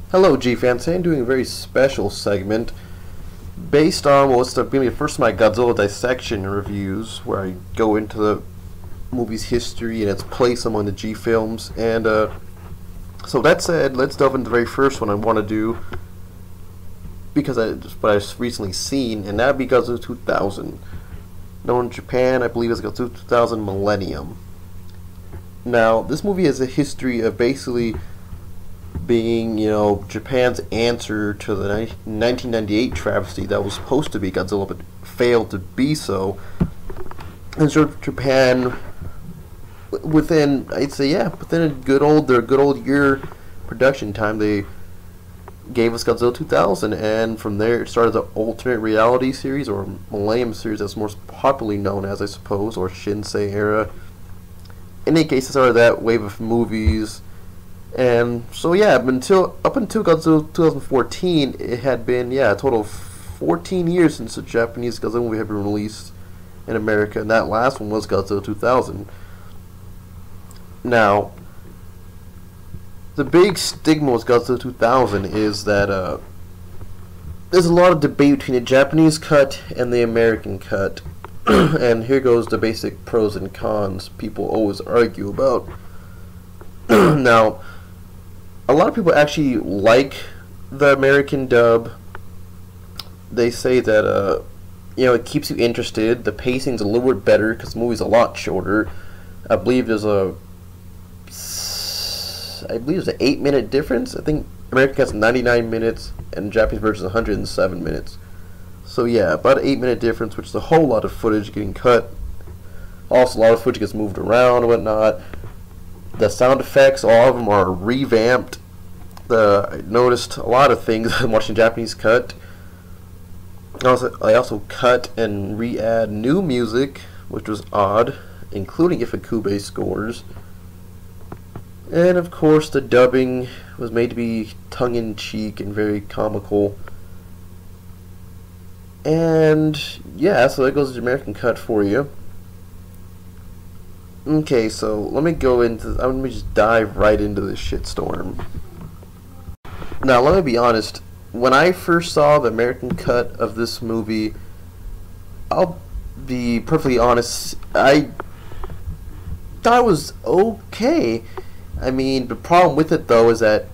Hello, G-fans. Today I'm doing a very special segment based on what's going to be the first of my Godzilla dissection reviews, where I go into the movie's history and its place among the G-films. And so that said, let's delve into the very first one I want to do, because what I've recently seen, and that would be Godzilla 2000. Known in Japan, I believe, as Godzilla 2000 Millennium. Now, this movie has a history of basically being, Japan's answer to the 1998 travesty that was supposed to be Godzilla but failed to be so. And so Japan, within their good old year production time, they gave us Godzilla 2000, and from there it started the alternate reality series, or Millennium series as most popularly known as, I suppose, or Shinsei era. In any case, it started that wave of movies. And so up until Godzilla 2014, it had been a total of 14 years since a Japanese Godzilla movie had been released in America, and that last one was Godzilla 2000. Now, the big stigma with Godzilla 2000 is that there's a lot of debate between the Japanese cut and the American cut, and here goes the basic pros and cons people always argue about. Now, a lot of people actually like the American dub. They say that it keeps you interested. The pacing's a little bit better because the movie's a lot shorter. I believe there's an 8-minute difference. I think American has 99 minutes and the Japanese version is 107 minutes. So yeah, about an 8-minute difference, which is a whole lot of footage getting cut. Also, a lot of footage gets moved around and whatnot. The sound effects, all of them are revamped. I noticed a lot of things watching Japanese cut. I also cut and re-add new music, which was odd, including Ifukube scores. And of course, the dubbing was made to be tongue-in-cheek and very comical. And yeah, so there goes the American cut for you. Okay, so let me just dive right into this shitstorm. Now, let me be honest. When I first saw the American cut of this movie, I'll be perfectly honest, I thought it was okay. I mean, the problem with it, though, is that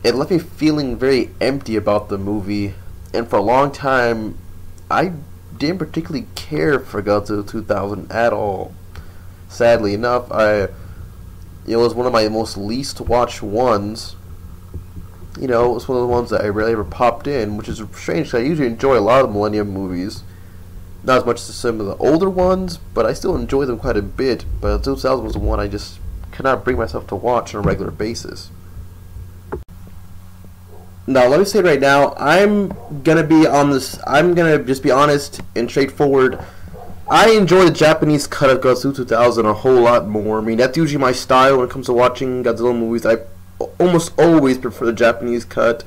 it left me feeling very empty about the movie. And for a long time, I didn't particularly care for Godzilla 2000 at all. Sadly enough, it was one of my most least watched ones. It was one of the ones that I rarely ever popped in, which is strange because I usually enjoy a lot of Millennium movies. Not as much as some of the older ones, but I still enjoy them quite a bit. But 2000 was the one I just could not bring myself to watch on a regular basis. Now, let me say right now, I'm gonna just be honest and straightforward. I enjoy the Japanese cut of Godzilla 2000 a whole lot more. I mean, that's usually my style when it comes to watching Godzilla movies. I almost always prefer the Japanese cut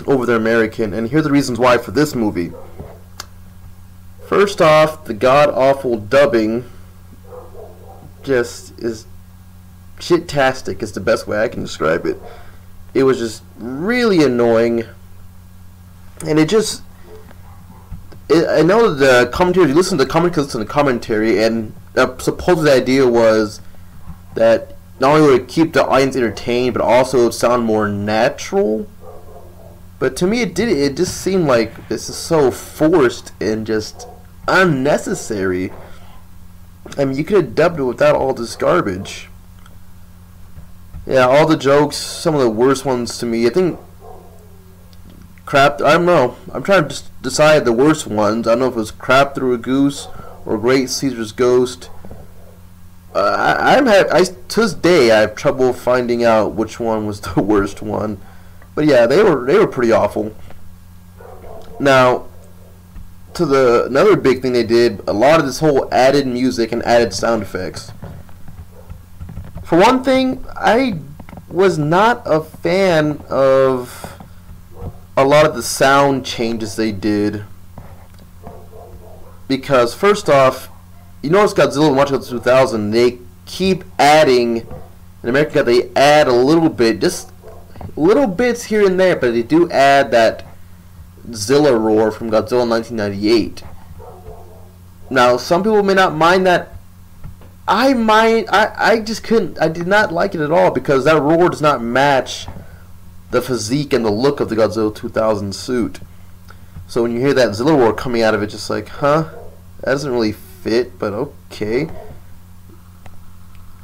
over the American, and here are the reasons why for this movie. First off, the god-awful dubbing just is shit-tastic, is the best way I can describe it. It was just really annoying, and I know the commentary, you listen to the commentary, and the supposed idea was that not only would it keep the audience entertained, but also it would sound more natural. But to me, it just seemed like this is so forced and just unnecessary. I mean, you could have dubbed it without all this garbage. Yeah, all the jokes, some of the worst ones to me, I think, I don't know. I'm trying to just decide the worst ones. I don't know if it was Crap Through a Goose or Great Caesar's Ghost. To this day, I have trouble finding out which one was the worst one. But yeah, they were pretty awful. Now, another big thing they did, a lot of this whole added music and added sound effects. For one thing, I was not a fan of a lot of the sound changes they did, because first off, you notice Godzilla and Watch Godzilla 2000, they keep adding, in America they add a little bit, just little bits here and there, but they do add that Zilla roar from Godzilla 1998. Now, some people may not mind that. I just couldn't. I did not like it at all because that roar does not match the physique and the look of the Godzilla 2000 suit. So when you hear that Zilla roar coming out of it, just like, huh? That doesn't really fit, but okay.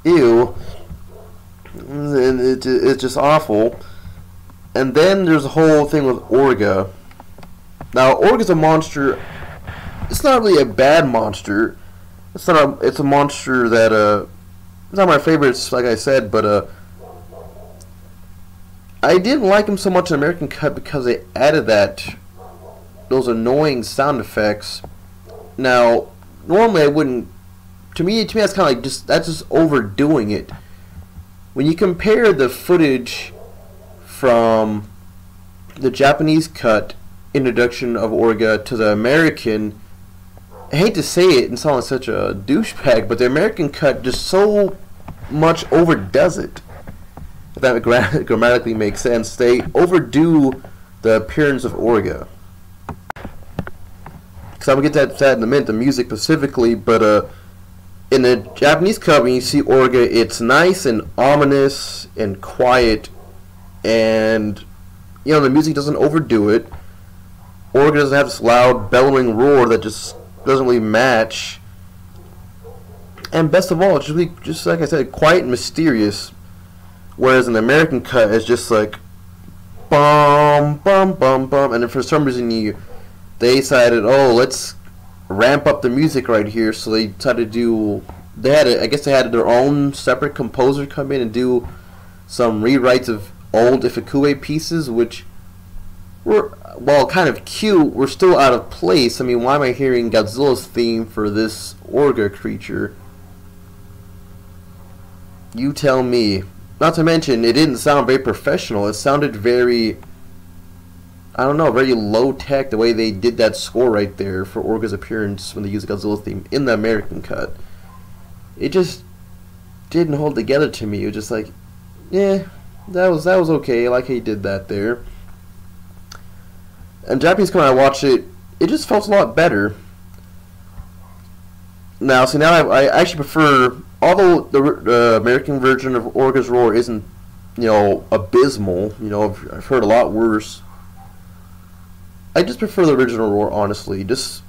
Ew. And it's just awful. And then there's a whole thing with Orga. Now, Orga's a monster. It's not really a bad monster. It's a monster that it's not my favorites, like I said, but I didn't like him so much in American Cut because they added those annoying sound effects. Now, normally I wouldn't. To me that's kind of like that's just overdoing it. When you compare the footage from the Japanese cut introduction of Orga to the American, I hate to say it and sound like such a douchebag, but the American cut just so much overdoes it. If that grammatically makes sense, they overdo the appearance of Orga. Because I'm gonna get to that in a minute, the music specifically, but in the Japanese cut, when you see Orga, it's nice and ominous and quiet, and the music doesn't overdo it. Orga doesn't have this loud bellowing roar that just doesn't really match. And best of all, it's really, just like I said, quiet and mysterious. Whereas in the American cut, it's just like bum bum bum bum, and then for some reason they decided, oh, let's ramp up the music right here. So they decided to do. I guess they had their own separate composer come in and do some rewrites of old Ifukube pieces, which were, while kind of cute, were still out of place. I mean, why am I hearing Godzilla's theme for this Orga creature? You tell me. Not to mention, it didn't sound very professional. It sounded very, I don't know, very low-tech, the way they did that score right there for Orga's appearance when they used the Godzilla theme in the American cut. It just didn't hold together to me. It was just like, yeah, that was okay. I like how he did that there. And Japanese, when I watched it, it just felt a lot better. Now, see, now I actually prefer, although the American version of Orga's roar isn't, abysmal. I've heard a lot worse. I just prefer the original roar, honestly. It just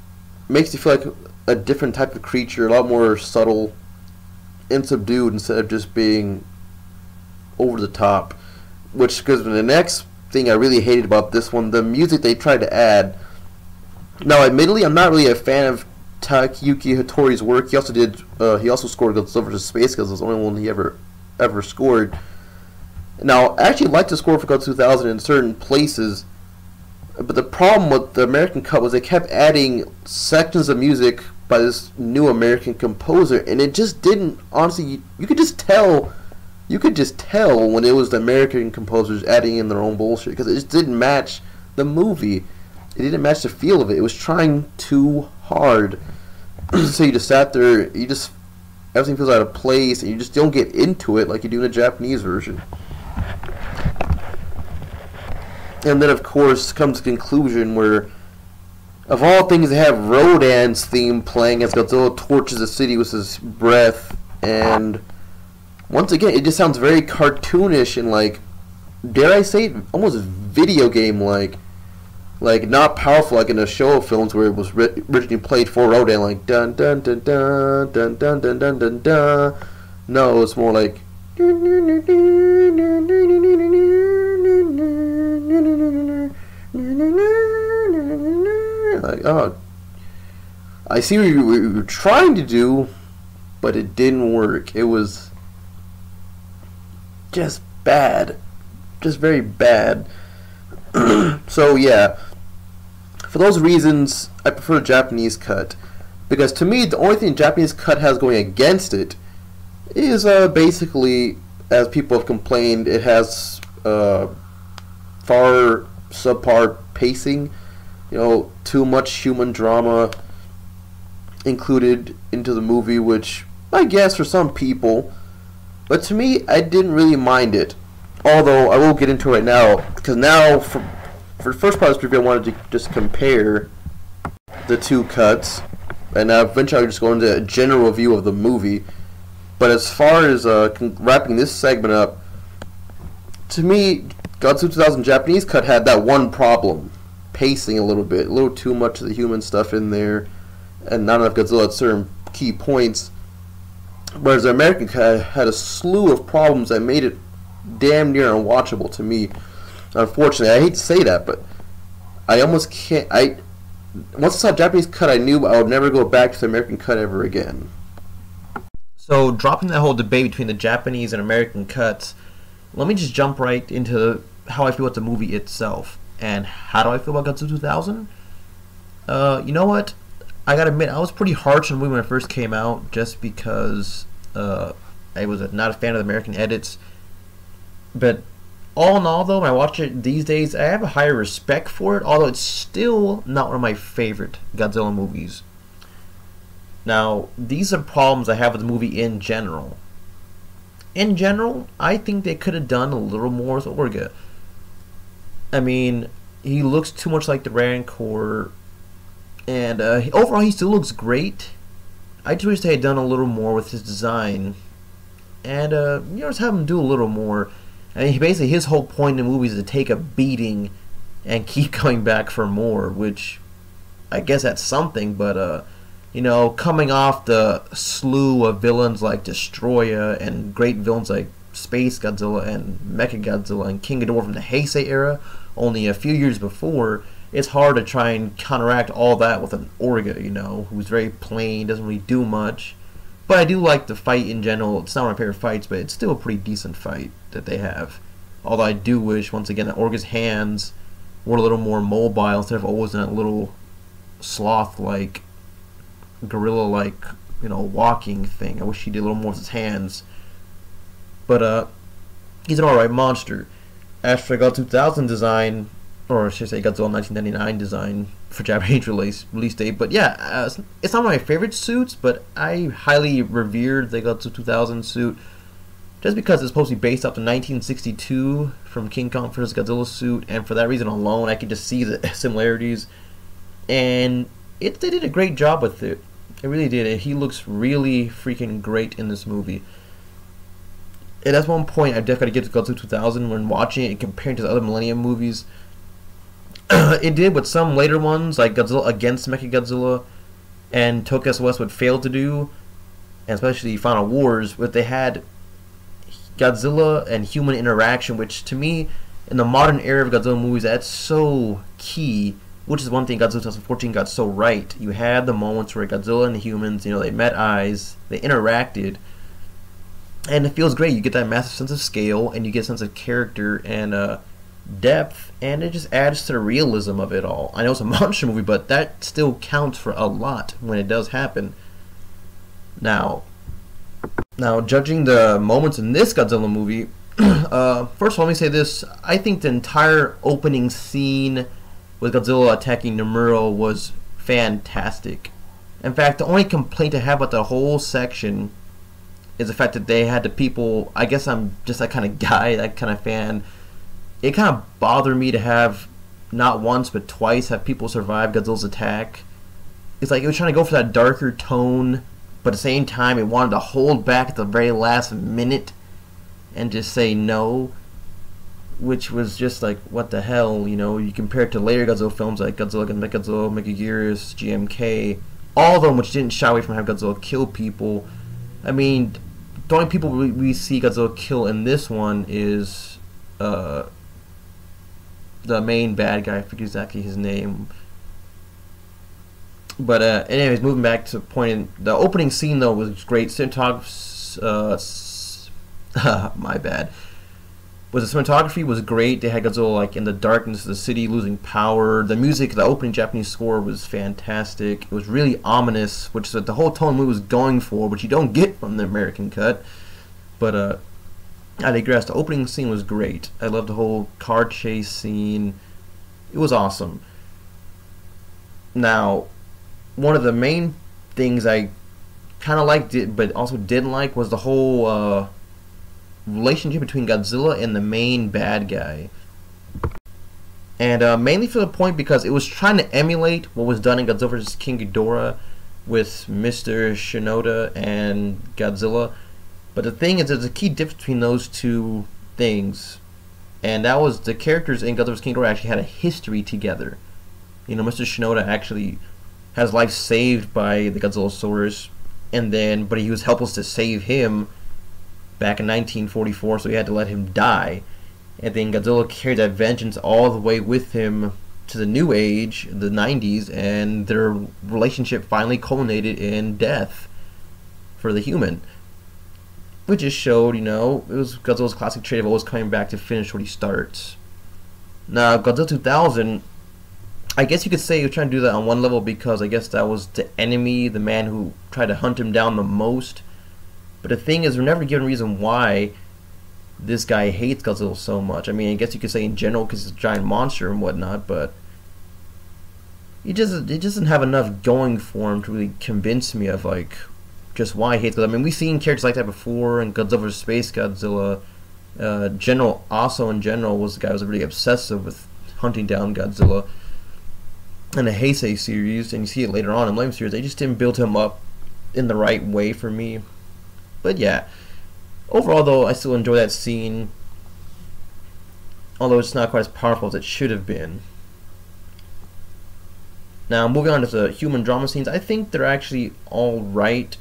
makes you feel like a different type of creature, a lot more subtle and subdued instead of just being over the top. Which, because the next thing I really hated about this one, the music they tried to add. Now, admittedly, I'm not really a fan of Takayuki Hattori's work. He also scored Godzilla vs. Space because it's the only one he ever scored. Now, I actually liked the score for Godzilla 2000 in certain places, but the problem with the American cut was they kept adding sections of music by this new American composer, and it just didn't, honestly, you could just tell when it was the American composers adding in their own bullshit, because it just didn't match the movie. It didn't match the feel of it. It was trying too hard. So you just sat there, everything feels out of place, and you just don't get into it like you do in the Japanese version. And then, of course, comes the conclusion where, of all things, they have Rodan's theme playing as Godzilla torches the city with his breath, and once again, it just sounds very cartoonish and, like, dare I say it, almost video game-like. Like, not powerful like in the show films where it was originally played for Rodan, like, dun dun dun dun dun dun dun dun dun dun. No, it's more like, oh, I see what you were trying to do, but it didn't work. It was just bad. Just very bad. So yeah, for those reasons, I prefer the Japanese cut, because to me, the only thing the Japanese cut has going against it is basically, as people have complained, it has far subpar pacing. Too much human drama included into the movie, which I guess for some people, but to me, I didn't really mind it. Although I will get into it right now, because now for the first part of this review, I wanted to just compare the two cuts, and now eventually I'll just go into a general review of the movie. But as far as wrapping this segment up, to me, Godzilla 2000 Japanese cut had that one problem: pacing a little too much of the human stuff in there, and not enough Godzilla at certain key points. Whereas the American cut had a slew of problems that made it damn near unwatchable to me. Unfortunately, I hate to say that, but I almost can't. Once I saw the Japanese cut, I knew I would never go back to the American cut ever again. So, dropping that whole debate between the Japanese and American cuts, let me just jump right into how I feel about the movie itself. And how do I feel about Godzilla 2000? You know what? I gotta admit, I was pretty harsh on the movie when it first came out, just because I was not a fan of the American edits. But all in all, though, when I watch it these days, I have a higher respect for it, although it's still not one of my favorite Godzilla movies. Now, these are problems I have with the movie in general. In general, I think they could have done a little more with Orga. I mean, he looks too much like the Rancor, and overall he still looks great. I just wish they had done a little more with his design, and just have him do a little more. I mean, basically his whole point in the movie is to take a beating and keep coming back for more, which I guess that's something, but coming off the slew of villains like Destroyer and great villains like Space Godzilla and Mecha Godzilla and King Ghidorah from the Heisei era only a few years before, it's hard to try and counteract all that with an Orga, who's very plain, doesn't really do much. But I do like the fight in general. It's not one of my favorite fights, but it's still a pretty decent fight that they have. Although I do wish, once again, that Orga's hands were a little more mobile instead of always in that little sloth-like, gorilla-like, walking thing. I wish he did a little more with his hands. But, he's an alright monster. As for Godzilla 2000 design, or I should say Godzilla 1999 design for Japanese release date. But yeah, it's not one of my favorite suits, but I highly revered the Godzilla 2000 suit just because it's supposed to be based off the 1962 from King Kong vs. Godzilla suit, and for that reason alone, I could just see the similarities. And they did a great job with it. It really did. He looks really freaking great in this movie. And that's one point I definitely got to give to Godzilla 2000 when watching it and comparing to the other Millennium movies. It did what some later ones, like Godzilla against Mechagodzilla and Tokyo SOS would fail to do, and especially Final Wars, but they had Godzilla and human interaction, which to me, in the modern era of Godzilla movies, that's so key, which is one thing Godzilla 2014 got so right. You had the moments where Godzilla and the humans, they met eyes, they interacted, and it feels great. You get that massive sense of scale, and you get a sense of character and depth, and it just adds to the realism of it all. I know it's a monster movie, but that still counts for a lot when it does happen. Now judging the moments in this Godzilla movie, first of all, let me say this. I think the entire opening scene with Godzilla attacking Nomura was fantastic. In fact, the only complaint I have about the whole section is the fact that they had the people, I guess I'm just that kind of guy, that kind of fan. It kind of bothered me to have, not once but twice, have people survive Godzilla's attack. It's like it was trying to go for that darker tone, but at the same time it wanted to hold back at the very last minute and just say no, which was just like, what the hell, you compare it to later Godzilla films like Godzilla against Mechagodzilla, Megaguirus, GMK, all of them which didn't shy away from having Godzilla kill people. I mean, the only people we see Godzilla kill in this one is the main bad guy. I forget exactly his name. But anyways, moving back to the point, the opening scene though was great. My bad. The cinematography was great. They had Godzilla like in the darkness of the city losing power. The music, the opening Japanese score was fantastic. It was really ominous, which is what the whole tone of the movie was going for, which you don't get from the American cut. But I digress. The opening scene was great. I loved the whole car chase scene. It was awesome. Now, one of the main things I kind of liked it, but also didn't like, was the whole relationship between Godzilla and the main bad guy. And mainly for the point because it was trying to emulate what was done in Godzilla vs. King Ghidorah with Mr. Shinoda and Godzilla. But the thing is, there's a key difference between those two things. And that was the characters in Godzilla vs. King Ghidorah actually had a history together. You know, Mr. Shinoda actually has life saved by the Godzillasaurus, but he was helpless to save him back in 1944, so he had to let him die. And then Godzilla carried that vengeance all the way with him to the new age, the 90s, and their relationship finally culminated in death for the human. Which just showed, you know, it was Godzilla's classic trait of always coming back to finish what he starts. Now, Godzilla 2000, I guess you could say he was trying to do that on one level because I guess that was the enemy, the man who tried to hunt him down the most. But the thing is, we're never given a reason why this guy hates Godzilla so much. I mean, I guess you could say in general because he's a giant monster and whatnot, but he just doesn't have enough going for him to really convince me of, like, just why he hates Godzilla. I mean, we've seen characters like that before in Godzilla vs. Space Godzilla. General Oso in general was the guy who was really obsessive with hunting down Godzilla. In the Heisei series, and you see it later on in the Blame series, they just didn't build him up in the right way for me. But yeah, overall though, I still enjoy that scene, although it's not quite as powerful as it should have been. Now, moving on to the human drama scenes, I think they're actually alright.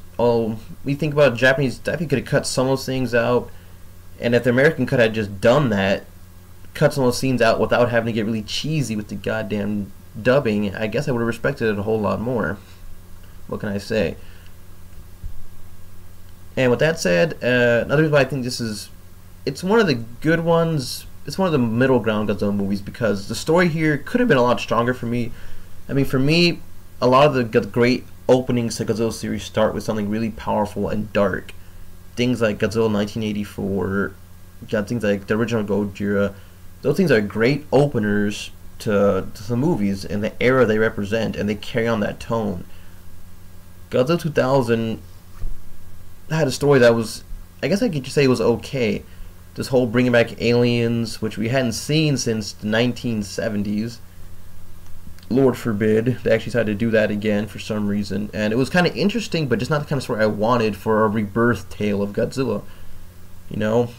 We think about Japanese, I think could have cut some of those things out, and if the American cut had just done that, cut some of those scenes out without having to get really cheesy with the goddamn dubbing, I guess I would have respected it a whole lot more. What can I say? And with that said, another reason why I think it's one of the good ones, it's one of the middle ground Godzilla movies because the story here could have been a lot stronger for me. I mean, for me, a lot of the great openings to Godzilla series start with something really powerful and dark. Things like Godzilla 1984, things like the original Gojira, those things are great openers to the movies and the era they represent, and they carry on that tone. Godzilla 2000 had a story that was, I guess I could just say it was okay. This whole bringing back aliens, which we hadn't seen since the 1970s. Lord forbid, they actually decided to do that again for some reason. And it was kind of interesting, but just not the kind of story I wanted for a rebirth tale of Godzilla. You know?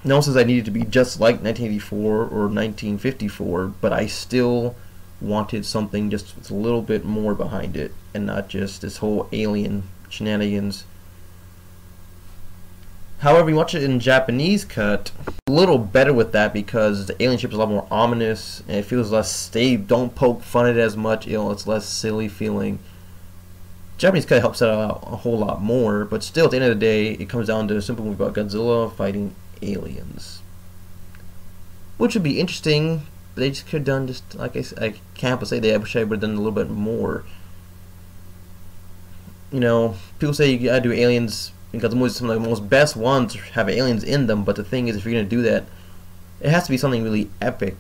No one says I needed to be just like 1984 or 1954, but I still wanted something just with a little bit more behind it, and not just this whole alien shenanigans. However, you watch it in Japanese cut, a little better with that because the alien ship is a lot more ominous, and it feels less, they don't poke fun at it as much, you know, it's less silly feeling. Japanese cut helps that out a whole lot more, but still, at the end of the day, it comes down to a simple movie about Godzilla fighting aliens. Which would be interesting, but they just could have done just, like I can't help but say they wish I would have done a little bit more. You know, people say you gotta do aliens because the movies, some of the most best ones have aliens in them, but the thing is, if you're gonna do that, it has to be something really epic.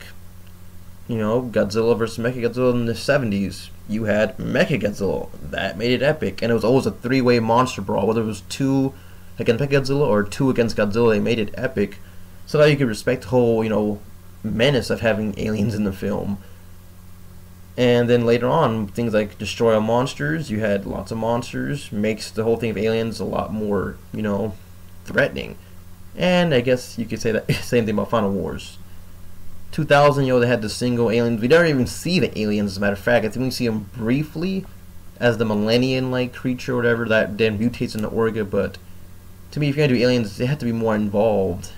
You know, Godzilla versus Mechagodzilla in the 70s, you had Mechagodzilla, that made it epic, and it was always a three-way monster brawl, whether it was 2 against Mechagodzilla or 2 against Godzilla, they made it epic, so that you could respect the whole, you know, menace of having aliens in the film. And then later on, things like Destroy All Monsters, you had lots of monsters, makes the whole thing of aliens a lot more, you know, threatening. And I guess you could say that same thing about Final Wars. 2000, you know, they had the single aliens. We don't even see the aliens, as a matter of fact. I think we see them briefly as the Millennium-like creature or whatever that then mutates into Orga, but to me, if you're going to do aliens, they have to be more involved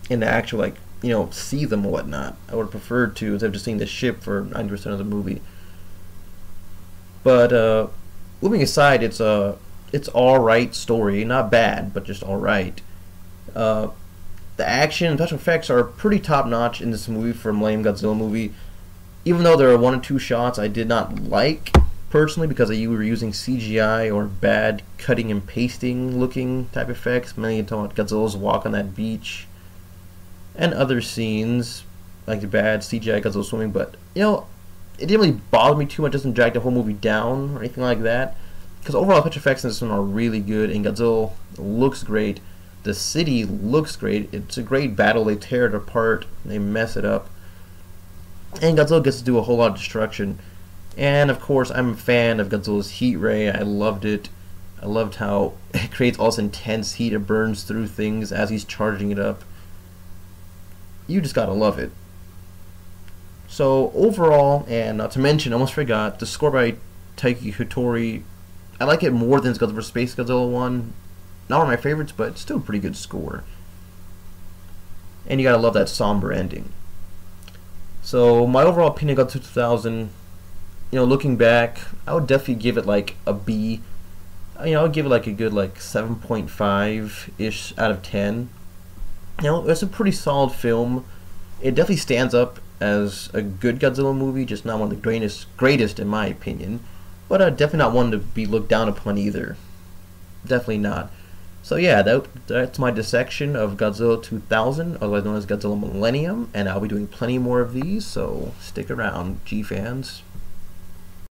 in the actual, like, you know, see them or whatnot. I would have preferred to, instead of just seeing the ship for 90% of the movie. But, moving aside, it's alright story. Not bad, but just alright. The action and special effects are pretty top-notch in this movie for a Millennium Godzilla movie. Even though there are 1 or 2 shots I did not like, personally, because you were using CGI or bad cutting and pasting looking type effects. Mainly talking about Godzilla's walk on that beach. And other scenes, like the bad CGI Godzilla swimming, but, you know, it didn't really bother me too much. It doesn't drag the whole movie down or anything like that. Because overall, special effects in this one are really good, and Godzilla looks great. The city looks great. It's a great battle. They tear it apart. They mess it up. And Godzilla gets to do a whole lot of destruction. And of course, I'm a fan of Godzilla's heat ray. I loved it. I loved how it creates all this intense heat. It burns through things as he's charging it up. You just gotta love it. So overall, and not to mention, I almost forgot, the score by Taiki Hattori, I like it more than Godzilla vs. Space Godzilla 1. Not one of my favorites, but still a pretty good score. And you gotta love that somber ending. So my overall opinion of Godzilla 2000, looking back, I would definitely give it like a B. I would give it like a good 7.5-ish out of 10. It's a pretty solid film. It definitely stands up as a good Godzilla movie, just not one of the greatest in my opinion. But definitely not one to be looked down upon either. Definitely not. So yeah, that's my dissection of Godzilla 2000, otherwise known as Godzilla Millennium, and I'll be doing plenty more of these, so stick around, G fans.